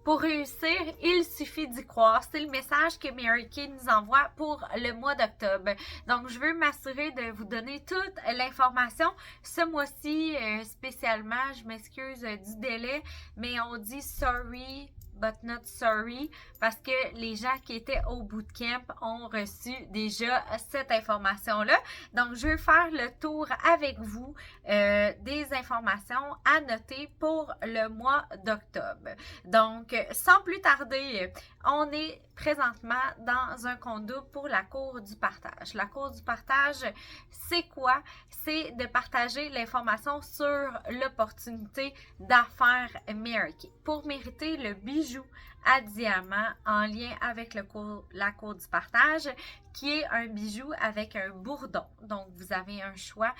Pour réussir, il suffit d'y croire. C'est le message que Mary Kay nous envoie pour le mois d'octobre. Donc, je veux m'assurer de vous donner toute l'information. Ce mois-ci, spécialement, je m'excuse du délai, mais on dit sorry but not sorry, parce que les gens qui étaient au bootcamp ont reçu déjà cette information-là. Donc, je vais faire le tour avec vous des informations à noter pour le mois d'octobre. Donc, sans plus tarder, on est présentement dans un compte double pour la cour du partage. La cour du partage, c'est quoi? C'est de partager l'information sur l'opportunité d'affaires Mary Kay. Pour mériter le bijou à diamant en lien avec la cour du partage, qui est un bijou avec un bourdon. Donc, vous avez un choix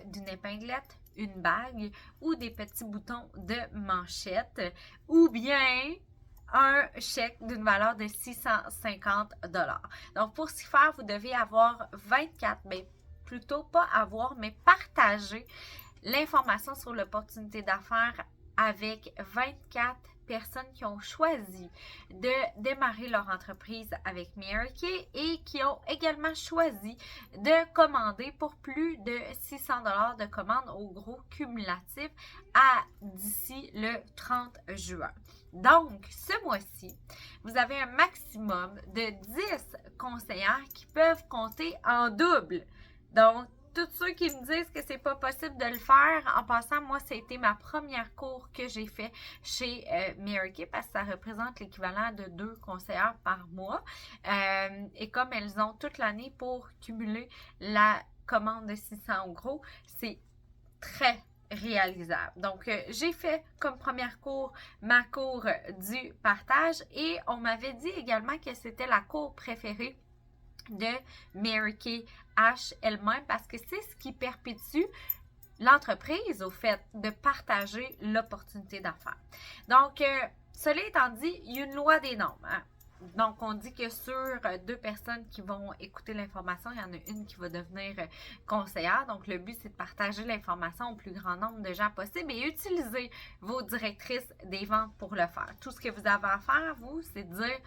d'une épinglette, une bague ou des petits boutons de manchette ou bien un chèque d'une valeur de 650 $. Donc, pour s'y faire, vous devez avoir 24, mais plutôt pas avoir, mais partager l'information sur l'opportunité d'affaires avec 24 personnes qui ont choisi de démarrer leur entreprise avec Mary Kay et qui ont également choisi de commander pour plus de 600 $ de commandes au gros cumulatif d'ici le 30 juin. Donc, ce mois-ci, vous avez un maximum de 10 conseillères qui peuvent compter en double. Donc, tous ceux qui me disent que c'est pas possible de le faire, en passant, moi, c'était ma première cours que j'ai fait chez Mary Kay parce que ça représente l'équivalent de 2 conseillères par mois. Et comme elles ont toute l'année pour cumuler la commande de 600 € c'est très réalisable. Donc, j'ai fait comme première cours ma cour du partage et on m'avait dit également que c'était la cour préférée de Mary Kay H elle-même parce que c'est ce qui perpétue l'entreprise au fait de partager l'opportunité d'affaires. Donc, cela étant dit, il y a une loi des nombres. Hein? Donc, on dit que sur 2 personnes qui vont écouter l'information, il y en a une qui va devenir conseillère. Donc, le but, c'est de partager l'information au plus grand nombre de gens possible et utiliser vos directrices des ventes pour le faire. Tout ce que vous avez à faire, vous, c'est de dire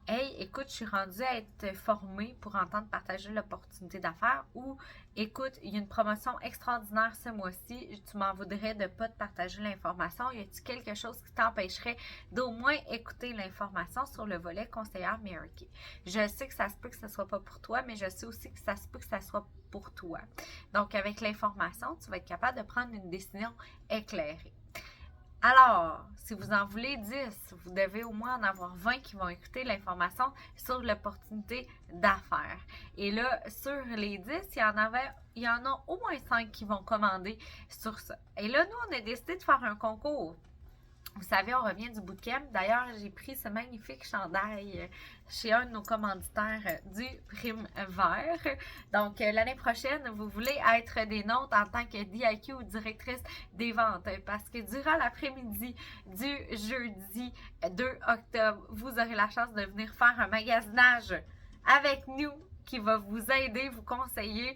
« Hey, écoute, je suis rendue à être formée pour entendre partager l'opportunité d'affaires » ou « Écoute, il y a une promotion extraordinaire ce mois-ci, tu m'en voudrais de ne pas te partager l'information. Y a-t-il quelque chose qui t'empêcherait d'au moins écouter l'information sur le volet conseillère Mary Kay? » Je sais que ça se peut que ce ne soit pas pour toi, mais je sais aussi que ça se peut que ça soit pour toi. Donc, avec l'information, tu vas être capable de prendre une décision éclairée. Alors, si vous en voulez 10, vous devez au moins en avoir 20 qui vont écouter l'information sur l'opportunité d'affaires. Et là, sur les 10, il y en a au moins 5 qui vont commander sur ça. Et là, nous, on a décidé de faire un concours. Vous savez, on revient du bootcamp. D'ailleurs, j'ai pris ce magnifique chandail chez un de nos commanditaires du Prime Vert. Donc, l'année prochaine, vous voulez être des nôtres en tant que DIQ ou directrice des ventes parce que durant l'après-midi du jeudi 2 octobre, vous aurez la chance de venir faire un magasinage avec nous qui va vous aider, vous conseiller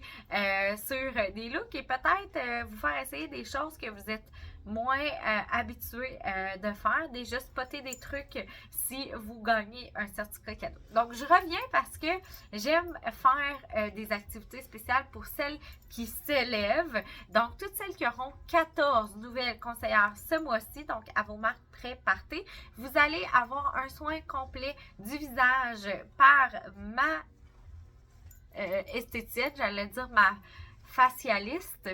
sur des looks et peut-être vous faire essayer des choses que vous êtes moins habitué de faire, déjà spotter des trucs si vous gagnez un certificat cadeau. Donc, je reviens parce que j'aime faire des activités spéciales pour celles qui s'élèvent. Donc, toutes celles qui auront 14 nouvelles conseillères ce mois-ci, donc à vos marques pré-partez, vous allez avoir un soin complet du visage par ma esthéticienne, j'allais dire ma facialiste.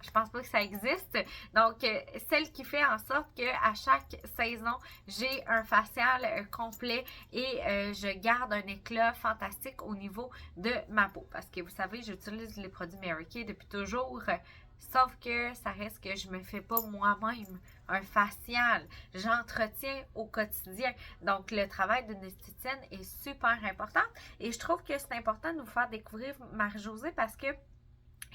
Je pense pas que ça existe. Donc, celle qui fait en sorte qu'à chaque saison, j'ai un facial complet et je garde un éclat fantastique au niveau de ma peau. Parce que vous savez, j'utilise les produits Mary Kay depuis toujours. Sauf que ça reste que je me fais pas moi-même un facial. J'entretiens au quotidien. Donc, le travail d'une esthéticienne est super important. Et je trouve que c'est important de vous faire découvrir Marie-Josée parce que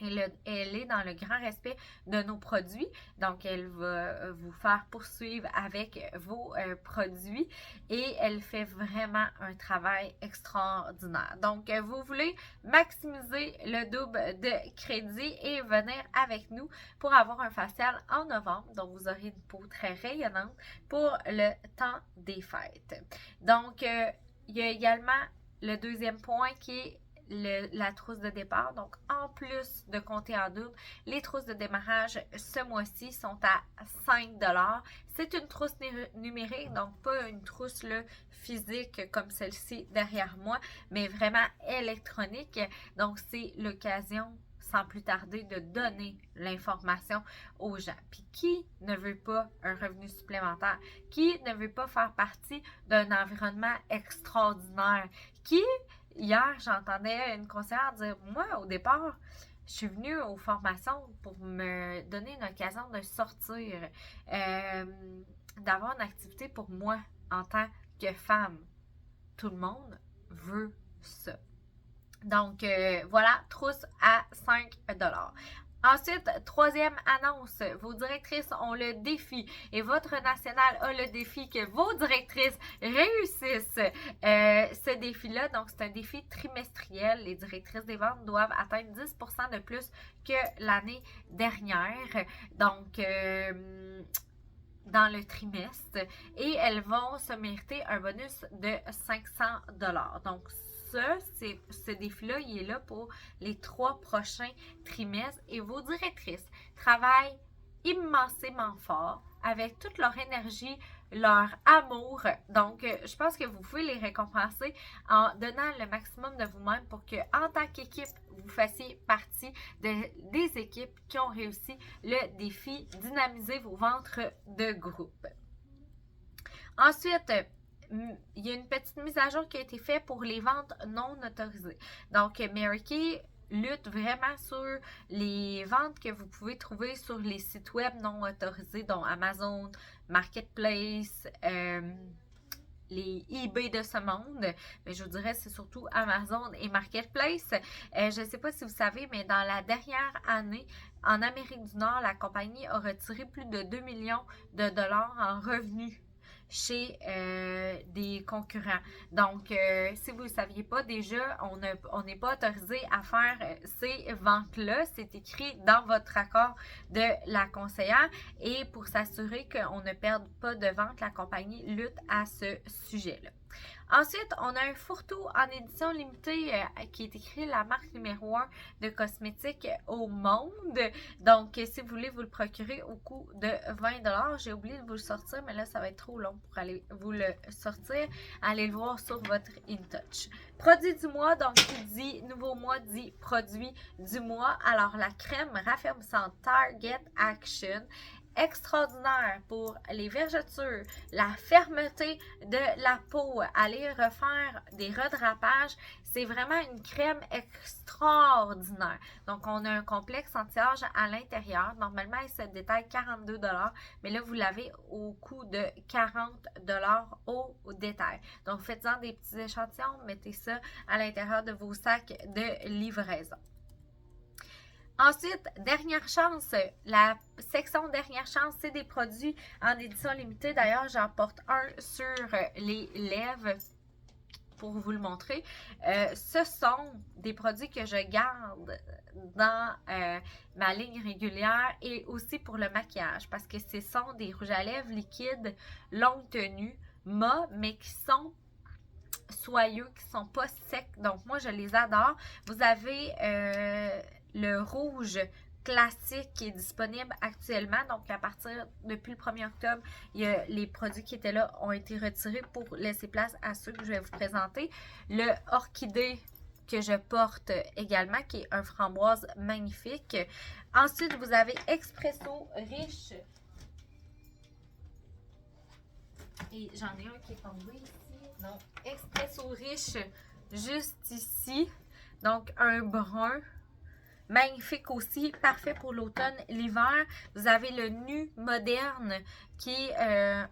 Elle est dans le grand respect de nos produits. Donc, elle va vous faire poursuivre avec vos produits et elle fait vraiment un travail extraordinaire. Donc, vous voulez maximiser le double de crédit et venir avec nous pour avoir un facial en novembre. Donc, vous aurez une peau très rayonnante pour le temps des fêtes. Donc, il y a également le deuxième point qui est la trousse de départ. Donc, en plus de compter en double, les trousses de démarrage ce mois-ci sont à 5 $. C'est une trousse numérique, donc pas une trousse là, physique comme celle-ci derrière moi, mais vraiment électronique. Donc, c'est l'occasion sans plus tarder de donner l'information aux gens. Puis qui ne veut pas un revenu supplémentaire? Qui ne veut pas faire partie d'un environnement extraordinaire? Qui Hier, j'entendais une conseillère dire, moi, au départ, je suis venue aux formations pour me donner une occasion de sortir, d'avoir une activité pour moi en tant que femme. Tout le monde veut ça. Donc, voilà, trousse à 5 $. Ensuite, troisième annonce, vos directrices ont le défi et votre national a le défi que vos directrices réussissent ce défi-là. Donc, c'est un défi trimestriel. Les directrices des ventes doivent atteindre 10% de plus que l'année dernière. Donc, dans le trimestre. Et elles vont se mériter un bonus de 500 $. Donc, ce défi-là, il est là pour les 3 prochains trimestres et vos directrices travaillent immensément fort avec toute leur énergie, leur amour. Donc, je pense que vous pouvez les récompenser en donnant le maximum de vous-même pour que, en tant qu'équipe, vous fassiez partie des équipes qui ont réussi le défi Dynamiser vos ventres de groupe. Ensuite, il y a une petite mise à jour qui a été faite pour les ventes non autorisées. Donc, Mary Kay lutte vraiment sur les ventes que vous pouvez trouver sur les sites web non autorisés, dont Amazon, Marketplace, les eBay de ce monde. Mais je vous dirais, c'est surtout Amazon et Marketplace. Je ne sais pas si vous savez, mais dans la dernière année, en Amérique du Nord, la compagnie a retiré plus de 2 millions de dollars en revenus chez des concurrents. Donc, si vous ne le saviez pas déjà, on n'est pas autorisé à faire ces ventes-là. C'est écrit dans votre accord de la conseillère. Et pour s'assurer qu'on ne perde pas de vente, la compagnie lutte à ce sujet-là. Ensuite, on a un fourre-tout en édition limitée qui est écrit la marque numéro 1 de cosmétiques au monde. Donc, si vous voulez vous le procurer au coût de 20 $, j'ai oublié de vous le sortir, mais là, ça va être trop long pour aller vous le sortir. Allez le voir sur votre InTouch. Produit du mois, donc qui dit nouveau mois dit produit du mois. Alors, la crème raffermissante Target Action, extraordinaire pour les vergetures, la fermeté de la peau, aller refaire des redrapages. C'est vraiment une crème extraordinaire. Donc, on a un complexe anti-âge à l'intérieur. Normalement, il se détaille 42 $, mais là, vous l'avez au coût de 40 $ au détail. Donc, faites-en des petits échantillons, mettez ça à l'intérieur de vos sacs de livraison. Ensuite, dernière chance, la section dernière chance, c'est des produits en édition limitée. D'ailleurs, j'en porte un sur les lèvres pour vous le montrer. Ce sont des produits que je garde dans ma ligne régulière et aussi pour le maquillage parce que ce sont des rouges à lèvres liquides longue tenue, mais qui sont soyeux, qui sont pas secs. Donc, moi, je les adore. Vous avez le rouge classique qui est disponible actuellement. Donc, à partir depuis le 1er octobre, les produits qui étaient là ont été retirés pour laisser place à ceux que je vais vous présenter. Le orchidée que je porte également, qui est un framboise magnifique. Ensuite, vous avez Expresso Riche. Et j'en ai un qui est tombé ici. Donc, Expresso Riche juste ici. Donc, un brun magnifique aussi, parfait pour l'automne, l'hiver. Vous avez le nu moderne qui est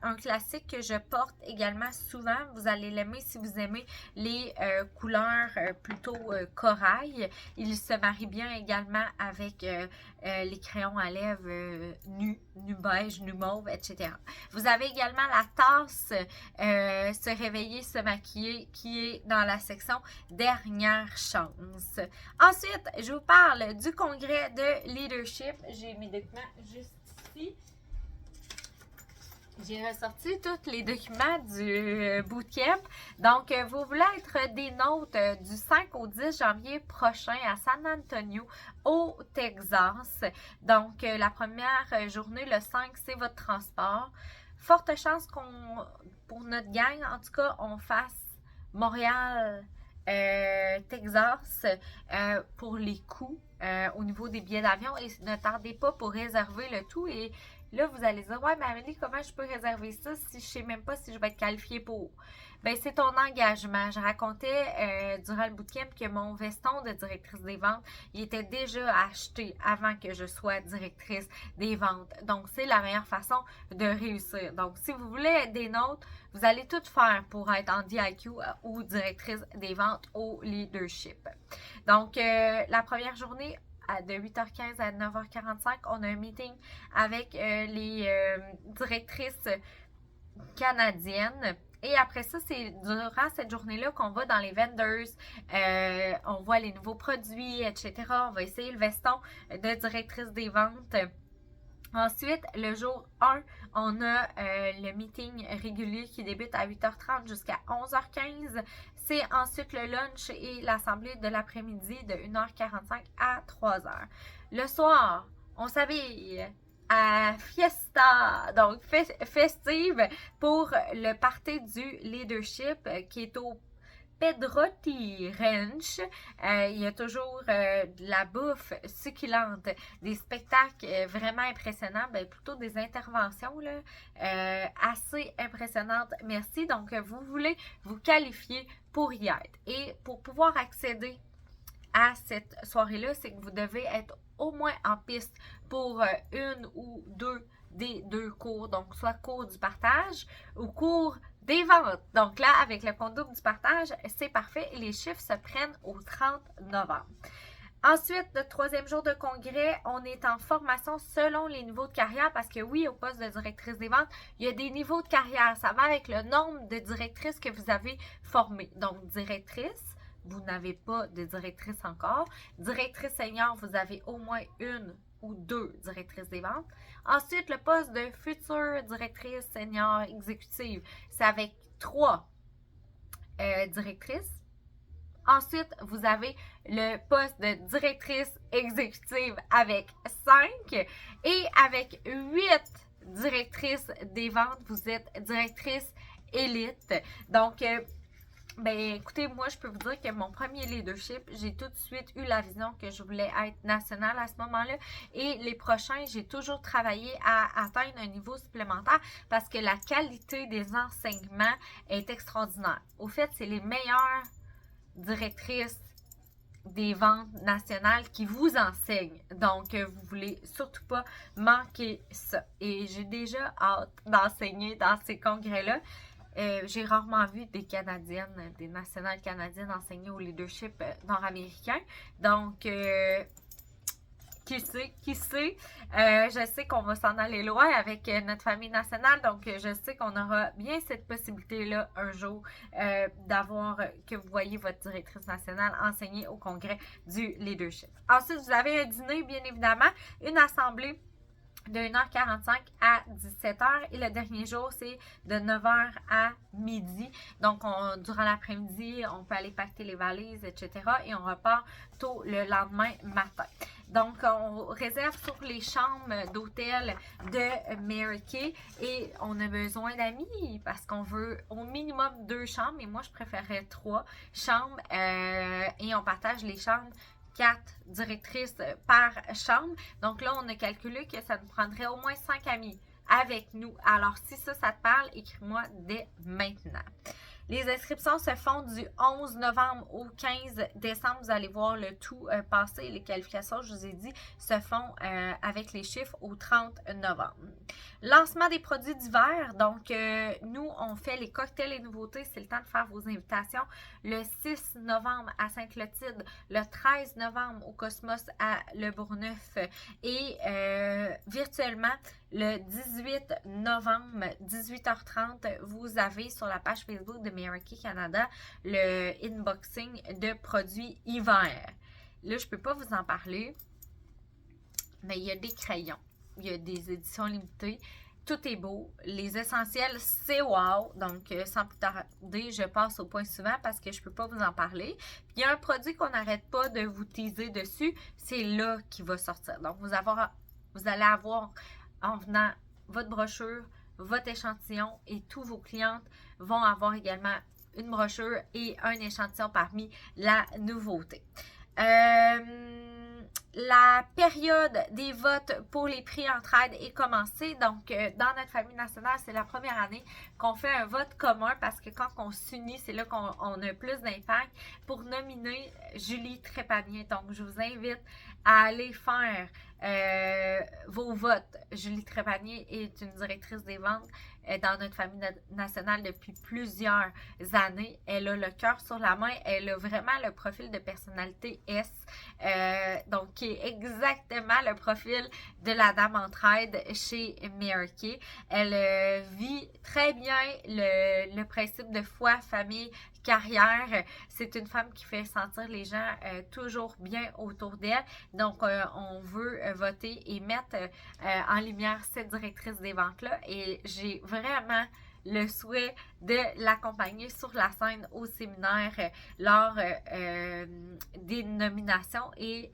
un classique que je porte également souvent. Vous allez l'aimer si vous aimez les couleurs plutôt corail. Il se marie bien également avec les crayons à lèvres nu beige, nu mauve, etc. Vous avez également la tasse se réveiller, se maquiller qui est dans la section dernière chance. Ensuite, je vous parle du congrès de leadership. J'ai mes documents juste ici. J'ai ressorti tous les documents du bootcamp. Donc, vous voulez être des nôtres du 5 au 10 janvier prochain à San Antonio, au Texas. Donc, la première journée, le 5, c'est votre transport. Forte chance pour notre gang, en tout cas, on fasse Montréal, Texas pour les coûts au niveau des billets d'avion. Et ne tardez pas pour réserver le tout. Et là, vous allez dire, ouais, mais Amélie, comment je peux réserver ça si je sais même pas si je vais être qualifiée pour? Ben, c'est ton engagement. Je racontais durant le bootcamp que mon veston de directrice des ventes, il était déjà acheté avant que je sois directrice des ventes. Donc, c'est la meilleure façon de réussir. Donc, si vous voulez être des nôtres, vous allez tout faire pour être en DIQ ou directrice des ventes au leadership. Donc, la première journée, de 8h15 à 9h45, on a un meeting avec les directrices canadiennes. Et après ça, c'est durant cette journée-là qu'on va dans les vendors, on voit les nouveaux produits, etc. On va essayer le veston de directrice des ventes. Ensuite, le jour 1, on a le meeting régulier qui débute à 8h30 jusqu'à 11h15. C'est ensuite le lunch et l'assemblée de l'après-midi de 1h45 à 3h. Le soir, on s'habille à fiesta, donc festive pour le party du leadership qui est au Pedrotti Ranch. Il y a toujours de la bouffe succulente, des spectacles vraiment impressionnants, ben, plutôt des interventions là, assez impressionnantes. Merci. Donc, vous voulez vous qualifier pour y être. Et pour pouvoir accéder à cette soirée-là, c'est que vous devez être au moins en piste pour une ou deux des deux cours, donc soit cours du partage ou cours des ventes. Donc là, avec le compte double du partage, c'est parfait. Les chiffres se prennent au 30 novembre. Ensuite, le troisième jour de congrès, on est en formation selon les niveaux de carrière parce que oui, au poste de directrice des ventes, il y a des niveaux de carrière. Ça va avec le nombre de directrices que vous avez formées. Donc, directrice, vous n'avez pas de directrice encore. Directrice senior, vous avez au moins une ou deux directrices des ventes. Ensuite, le poste de future directrice senior exécutive, c'est avec 3 directrices. Ensuite, vous avez le poste de directrice exécutive avec 5 et avec 8 directrices des ventes, vous êtes directrice élite. Donc, ben écoutez, moi je peux vous dire que mon premier leadership, j'ai tout de suite eu la vision que je voulais être nationale à ce moment-là et les prochains, j'ai toujours travaillé à atteindre un niveau supplémentaire parce que la qualité des enseignements est extraordinaire. Au fait, c'est les meilleures directrices des ventes nationales qui vous enseignent. Donc, vous voulez surtout pas manquer ça. Et j'ai déjà hâte d'enseigner dans ces congrès-là. J'ai rarement vu des Canadiennes, des nationales canadiennes enseigner au leadership nord-américain. Donc, qui sait. Je sais qu'on va s'en aller loin avec notre famille nationale. Donc, je sais qu'on aura bien cette possibilité-là un jour d'avoir que vous voyez votre directrice nationale enseigner au congrès du leadership. Ensuite, vous avez un dîner, bien évidemment, une assemblée de 1h45 à 17h et le dernier jour, c'est de 9h à midi. Donc, durant l'après-midi, on peut aller pacter les valises, etc. et on repart tôt le lendemain matin. Donc, on réserve sur les chambres d'hôtel de Mary Kay et on a besoin d'amis parce qu'on veut au minimum 2 chambres et moi, je préférerais 3 chambres et on partage les chambres 4 directrices par chambre. Donc là, on a calculé que ça nous prendrait au moins 5 amis avec nous. Alors, si ça te parle, écris-moi dès maintenant. Les inscriptions se font du 11 novembre au 15 décembre. Vous allez voir le tout passer. Les qualifications, je vous ai dit, se font avec les chiffres au 30 novembre. Lancement des produits d'hiver. Donc, nous, on fait les cocktails et nouveautés. C'est le temps de faire vos invitations. Le 6 novembre à Sainte-Clotilde, le 13 novembre au Cosmos à Le Bourgneuf et virtuellement le 18 novembre, 18h30, vous avez sur la page Facebook de Mary-Kay Canada le unboxing de produits hiver. Là, je ne peux pas vous en parler, mais il y a des crayons, il y a des éditions limitées. Tout est beau. Les essentiels, c'est wow. Donc, sans plus tarder, je passe au point suivant parce que je ne peux pas vous en parler. Puis, il y a un produit qu'on n'arrête pas de vous teaser dessus. C'est là qui va sortir. Donc, vous allez avoir, en venant, votre brochure, votre échantillon et tous vos clientes vont avoir également une brochure et un échantillon parmi la nouveauté. La période des votes pour les prix Entraide est commencée. Donc, dans notre famille nationale, c'est la première année qu'on fait un vote commun parce que quand on s'unit, c'est là qu'on a plus d'impact pour nominer Julie Trépanier. Donc, je vous invite à aller faire vos votes. Julie Trépanier est une directrice des ventes dans notre famille nationale depuis plusieurs années. Elle a le cœur sur la main. Elle a vraiment le profil de personnalité S. Donc, qui est exactement le profil de la dame entraide chez Mary-Kay. Elle vit très bien le principe de foi, famille, carrière. C'est une femme qui fait sentir les gens toujours bien autour d'elle. Donc, on veut voter et mettre en lumière cette directrice des ventes-là. Et j'ai vraiment le souhait de l'accompagner sur la scène au séminaire lors des nominations et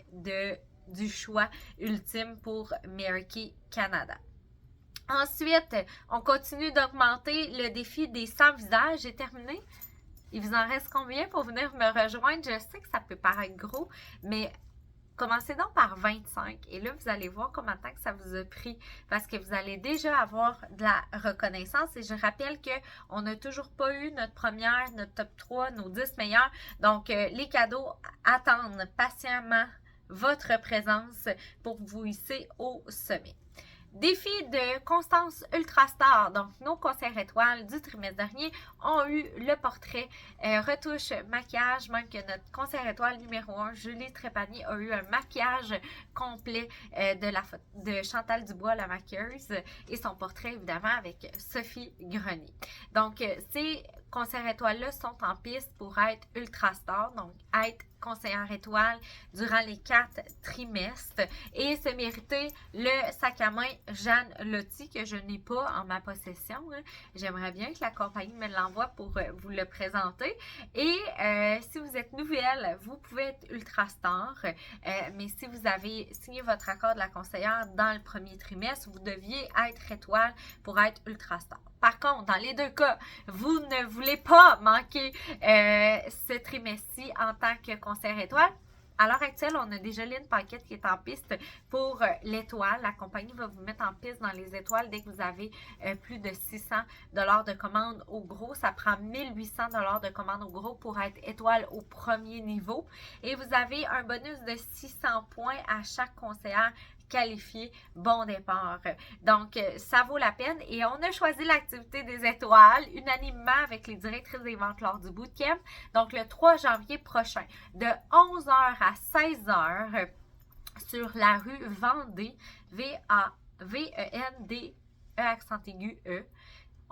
du choix ultime pour Mary-Kay Canada. Ensuite, on continue d'augmenter le défi des 100 visages. J'ai terminé. Il vous en reste combien pour venir me rejoindre? Je sais que ça peut paraître gros, mais commencez donc par 25 et là, vous allez voir combien de temps que ça vous a pris parce que vous allez déjà avoir de la reconnaissance et je rappelle qu'on n'a toujours pas eu notre première, notre top 3, nos 10 meilleurs. Donc, les cadeaux attendent patiemment votre présence pour vous hisser au sommet. Défi de Constance Ultrastar. Donc, nos conseillères étoiles du trimestre dernier ont eu le portrait retouche maquillage, même que notre conseillère étoile numéro 1, Julie Trépanier, a eu un maquillage complet de Chantal Dubois, la maquilleuse, et son portrait, évidemment, avec Sophie Grenier. Donc, ces conseillères étoiles-là sont en piste pour être Ultrastar, donc être conseillère étoile durant les 4 trimestres et se mériter le sac à main Jeanne Lotti que je n'ai pas en ma possession. J'aimerais bien que la compagnie me l'envoie pour vous le présenter. Et si vous êtes nouvelle, vous pouvez être Ultrastar, mais si vous avez signé votre accord de la conseillère dans le premier trimestre, vous deviez être étoile pour être Ultrastar. Par contre, dans les deux cas, vous ne voulez pas manquer ce trimestre-ci en tant que conseillère étoile. À l'heure actuelle, on a déjà Lynn Paquette qui est en piste pour l'étoile. La compagnie va vous mettre en piste dans les étoiles dès que vous avez plus de 600 $ de commande au gros. Ça prend 1800 $ de commande au gros pour être étoile au premier niveau. Et vous avez un bonus de 600 points à chaque conseillère qualifié bon départ. Donc, ça vaut la peine. Et on a choisi l'activité des étoiles unanimement avec les directrices des ventes lors du bootcamp. Donc, le 3 janvier prochain, de 11h à 16h sur la rue Vendée, V-E-N-D-E accent aigu E.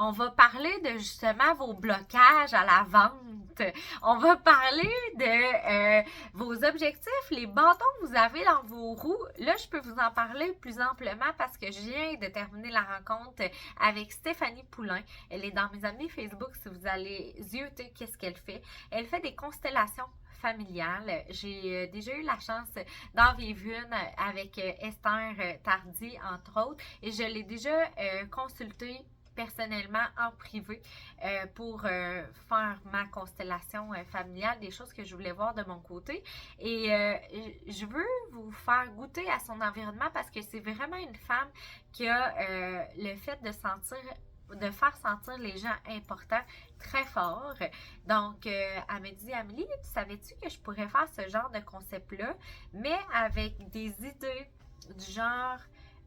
On va parler de justement vos blocages à la vente. On va parler de vos objectifs, les bâtons que vous avez dans vos roues. Là, je peux vous en parler plus amplement parce que je viens de terminer la rencontre avec Stéphanie Poulain. Elle est dans mes amis Facebook si vous allez zioter qu'est-ce qu'elle fait. Elle fait des constellations familiale. J'ai déjà eu la chance d'en vivre une avec Esther Tardy, entre autres, et je l'ai déjà consultée personnellement en privé pour faire ma constellation familiale, des choses que je voulais voir de mon côté. Et je veux vous faire goûter à son environnement parce que c'est vraiment une femme qui a le fait de sentir de faire sentir les gens importants très fort. Donc, elle me dit, Amélie, savais-tu que je pourrais faire ce genre de concept-là, mais avec des idées du genre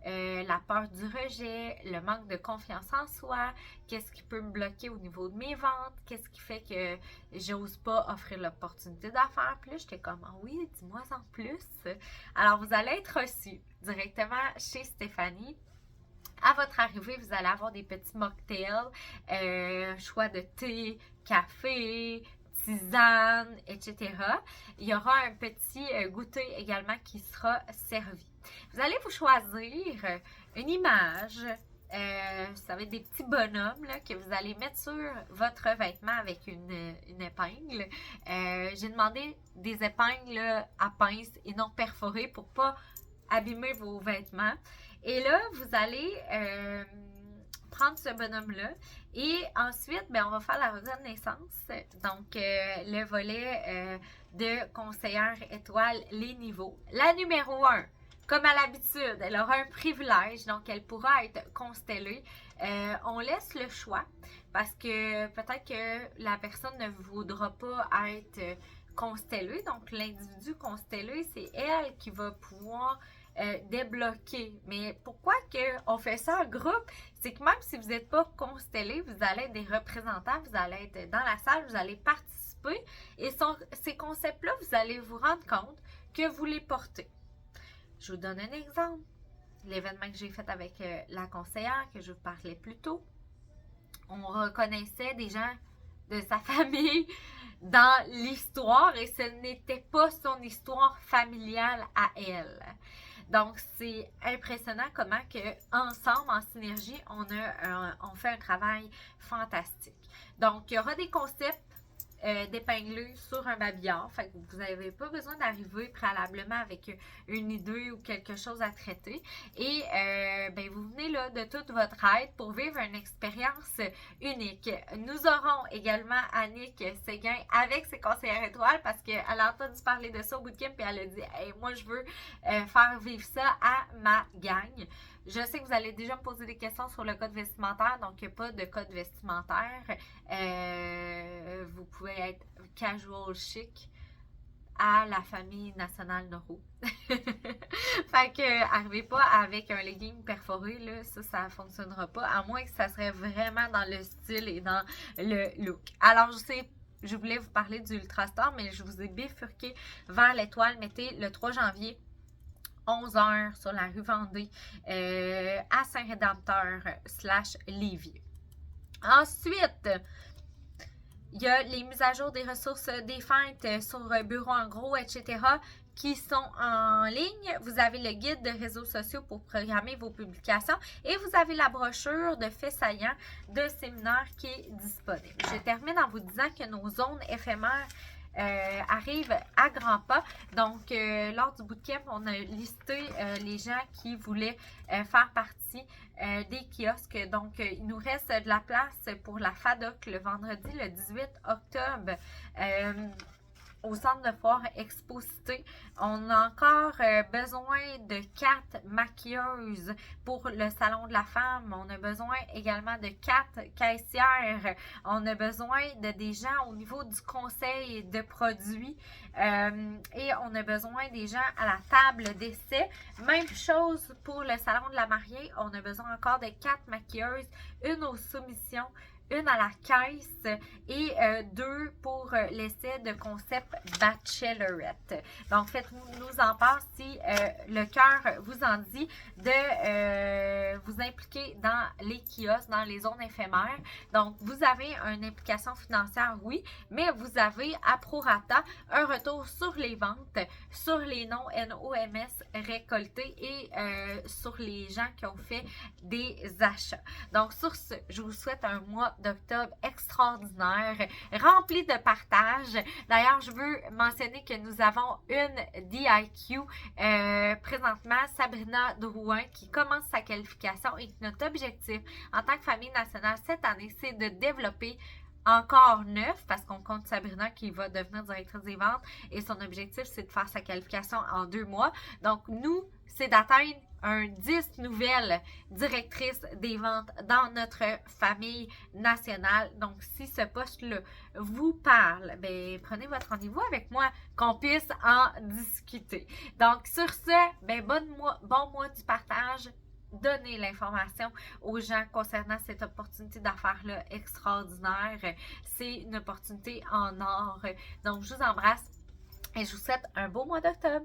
la peur du rejet, le manque de confiance en soi, qu'est-ce qui peut me bloquer au niveau de mes ventes, qu'est-ce qui fait que j'ose pas offrir l'opportunité d'affaires. Puis là, j'étais comme, ah oui, dis-moi en plus. Alors, vous allez être reçu directement chez Stéphanie. À votre arrivée, vous allez avoir des petits mocktails, choix de thé, café, tisane, etc. Il y aura un petit goûter également qui sera servi. Vous allez vous choisir une image. Ça va être des petits bonhommes là, que vous allez mettre sur votre vêtement avec une épingle. J'ai demandé des épingles là, à pince et non perforées pour pas abîmer vos vêtements. Et là, vous allez prendre ce bonhomme-là et ensuite, on va faire la reconnaissance. Donc, le volet de conseillère étoile, les niveaux. La numéro 1, comme à l'habitude, elle aura un privilège, donc elle pourra être constellée. On laisse le choix parce que peut-être que la personne ne voudra pas être constellée. Donc, l'individu constellé, c'est elle qui va pouvoir débloquer. Mais pourquoi on fait ça en groupe? C'est que même si vous n'êtes pas constellé, vous allez être des représentants, vous allez être dans la salle, vous allez participer et ces concepts-là, vous allez vous rendre compte que vous les portez. Je vous donne un exemple. L'événement que j'ai fait avec la conseillère que je vous parlais plus tôt, on reconnaissait des gens de sa famille dans l'histoire et ce n'était pas son histoire familiale à elle. Donc, c'est impressionnant comment que ensemble, en synergie, on fait un travail fantastique. Donc, il y aura des concepts d'épingler sur un babillard. Fait que vous n'avez pas besoin d'arriver préalablement avec une idée ou quelque chose à traiter. Et vous venez là de toute votre aide pour vivre une expérience unique. Nous aurons également Annick Séguin avec ses conseillères étoiles parce qu'elle a entendu parler de ça au bootcamp et elle a dit hey, moi je veux faire vivre ça à ma gang. Je sais que vous allez déjà me poser des questions sur le code vestimentaire, donc il n'y a pas de code vestimentaire. Vous pouvez être casual chic à la famille nationale Noro. Fait que arrivez pas avec un legging perforé, là, ça fonctionnera pas, à moins que ça serait vraiment dans le style et dans le look. Alors, je voulais vous parler du Ultrastar, mais je vous ai bifurqué vers l'étoile. Mettez le 3 janvier 11h sur la rue Vendée à Saint-Rédempteur/Lévis. Ensuite, il y a les mises à jour des ressources des fêtes sur Bureau en gros, etc. qui sont en ligne. Vous avez le guide de réseaux sociaux pour programmer vos publications et vous avez la brochure de faits saillants de séminaire qui est disponible. Je termine en vous disant que nos zones éphémères arrive à grands pas. Donc, lors du bootcamp, on a listé les gens qui voulaient faire partie des kiosques. Donc, il nous reste de la place pour la FADOC le vendredi, le 18 octobre. Au centre de foire Exposité. On a encore besoin de 4 maquilleuses pour le salon de la femme. On a besoin également de 4 caissières. On a besoin de des gens au niveau du conseil de produits. Et on a besoin des gens à la table d'essai. Même chose pour le salon de la mariée. On a besoin encore de 4 maquilleuses, une aux soumissions, une à la caisse et 2 pour l'essai de concept Bachelorette. Donc, faites-nous en part si le cœur vous en dit de vous impliquer dans les kiosques, dans les zones éphémères. Donc, vous avez une implication financière, oui, mais vous avez à prorata un retour sur les ventes, sur les noms NOMS récoltés et sur les gens qui ont fait des achats. Donc, sur ce, je vous souhaite un mois d'octobre extraordinaire, rempli de partage. D'ailleurs, je veux mentionner que nous avons une DIQ présentement, Sabrina Drouin, qui commence sa qualification et notre objectif en tant que famille nationale cette année, c'est de développer encore 9, parce qu'on compte Sabrina qui va devenir directrice des ventes et son objectif, c'est de faire sa qualification en 2 mois. Donc, nous, c'est d'atteindre 10 nouvelles directrices des ventes dans notre famille nationale. Donc, si ce poste-là vous parle, ben, prenez votre rendez-vous avec moi, qu'on puisse en discuter. Donc, sur ce, ben, bon mois du partage. Donner l'information aux gens concernant cette opportunité d'affaires-là extraordinaire. C'est une opportunité en or. Donc, je vous embrasse et je vous souhaite un beau mois d'octobre.